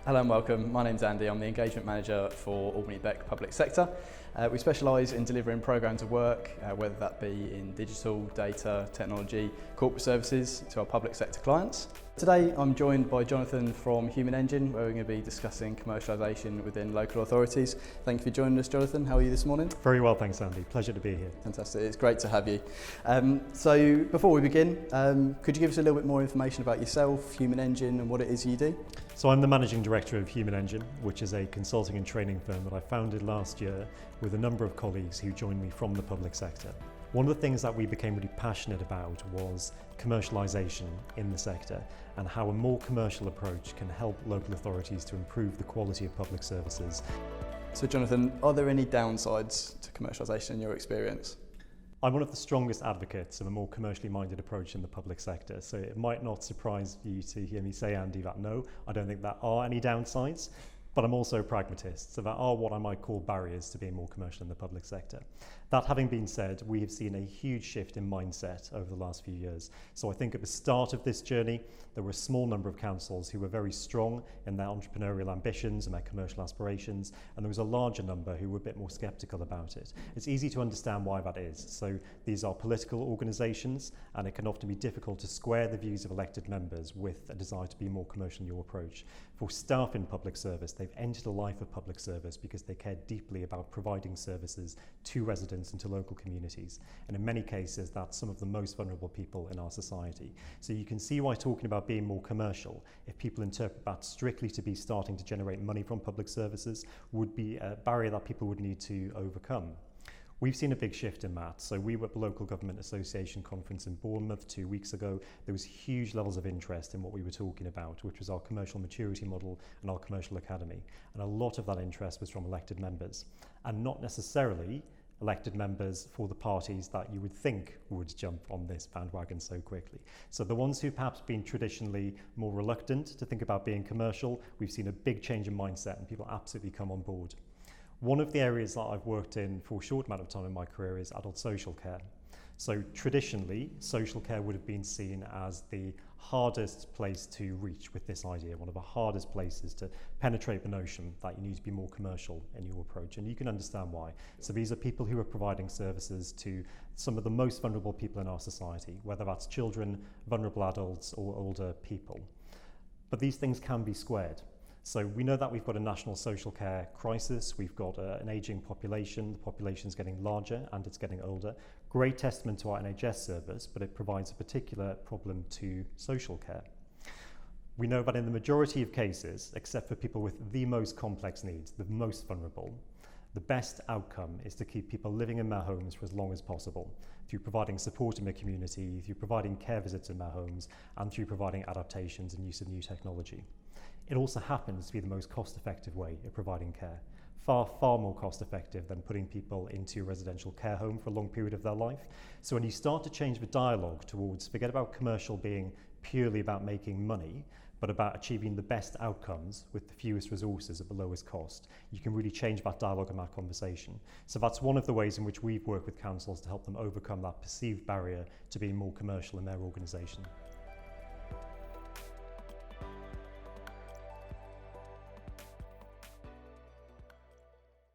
Hello and welcome. My name's Andy. I'm the Engagement Manager for Albany Beck Public Sector. We specialise in delivering programmes of work, whether that be in digital, data, technology, corporate services to our public sector clients. Today I'm joined by Jonathon from Human Engine, where we're going to be discussing commercialisation within local authorities. Thank you for joining us, Jonathon. How are you this morning? Very well, thanks Andy. Pleasure to be here. Fantastic. It's great to have you. So before we begin, could you give us a little bit more information about yourself, Human Engine, and what it is you do? So I'm the Managing Director of Human Engine, which is a consulting and training firm that I founded last year with a number of colleagues who joined me from the public sector. One of the things that we became really passionate about was commercialisation in the sector and how a more commercial approach can help local authorities to improve the quality of public services. So Jonathon, are there any downsides to commercialisation in your experience? I'm one of the strongest advocates of a more commercially minded approach in the public sector, so it might not surprise you to hear me say, Andy, that no, I don't think there are any downsides. But I'm also a pragmatist, so there are what I might call barriers to being more commercial in the public sector. That having been said, we have seen a huge shift in mindset over the last few years. So I think at the start of this journey, there were a small number of councils who were very strong in their entrepreneurial ambitions and their commercial aspirations, and there was a larger number who were a bit more sceptical about it. It's easy to understand why that is. So these are political organisations, and it can often be difficult to square the views of elected members with a desire to be more commercial in your approach. For staff in public service, they've entered a life of public service because they care deeply about providing services to residents and to local communities. And in many cases, that's some of the most vulnerable people in our society. So you can see why talking about being more commercial, if people interpret that strictly to be starting to generate money from public services, would be a barrier that people would need to overcome. We've seen a big shift in that. So we were at the Local Government Association conference in Bournemouth 2 weeks ago. There was huge levels of interest in what we were talking about, which was our commercial maturity model and our commercial academy. And a lot of that interest was from elected members, and not necessarily elected members for the parties that you would think would jump on this bandwagon so quickly. So the ones who perhaps been traditionally more reluctant to think about being commercial, we've seen a big change in mindset and people absolutely come on board. One of the areas that I've worked in for a short amount of time in my career is adult social care. So traditionally, social care would have been seen as the hardest place to reach with this idea, one of the hardest places to penetrate the notion that you need to be more commercial in your approach, and you can understand why. So these are people who are providing services to some of the most vulnerable people in our society, whether that's children, vulnerable adults, or older people. But these things can be squared. So we know that we've got a national social care crisis, we've got an ageing population, the population's getting larger and it's getting older. Great testament to our NHS service, but it provides a particular problem to social care. We know that in the majority of cases, except for people with the most complex needs, the most vulnerable, the best outcome is to keep people living in their homes for as long as possible, through providing support in the community, through providing care visits in their homes, and through providing adaptations and use of new technology. It also happens to be the most cost-effective way of providing care. Far, far more cost-effective than putting people into a residential care home for a long period of their life. So when you start to change the dialogue towards, forget about commercial being purely about making money, but about achieving the best outcomes with the fewest resources at the lowest cost, you can really change that dialogue and that conversation. So that's one of the ways in which we've worked with councils to help them overcome that perceived barrier to being more commercial in their organisation.